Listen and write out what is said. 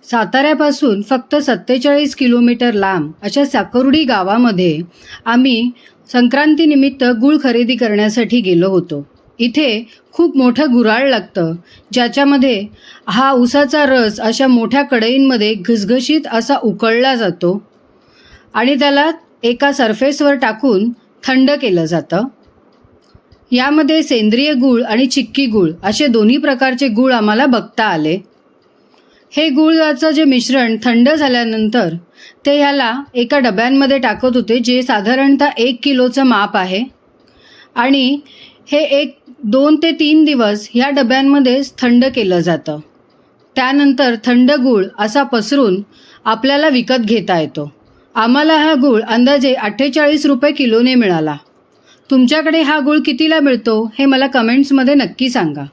साताऱ्यापासून फक्त 47 किलोमीटर लांब अशा साकुर्डी गावामध्ये आम्ही संक्रांतीनिमित्त गूळ खरेदी करण्यासाठी गेलो होतो. इथे खूप मोठं गुऱ्हाळ लागतं, ज्याच्यामध्ये हा ऊसाचा रस अशा मोठ्या कढईंमध्ये घसघशीत असा उकळला जातो आणि त्याला एका सरफेसवर टाकून थंड केलं जातं. यामध्ये सेंद्रिय गूळ आणि चिक्की गूळ असे दोन्ही प्रकारचे गूळ आम्हाला बघता आले. हे गुळाचं जे मिश्रण थंड झाल्यानंतर ते ह्याला एका डब्यांमध्ये टाकत होते, जे साधारणतः 1 किलोचं माप आहे आणि हे 2 ते 3 दिवस ह्या डब्यांमध्येच थंड केलं जातं. त्यानंतर थंड गूळ असा पसरून आपल्याला विकत घेता येतो. आम्हाला हा गूळ अंदाजे 48 रुपये किलोने मिळाला. तुमच्याकडे हा गूळ कितीला मिळतो हे मला कमेंट्समध्ये नक्की सांगा.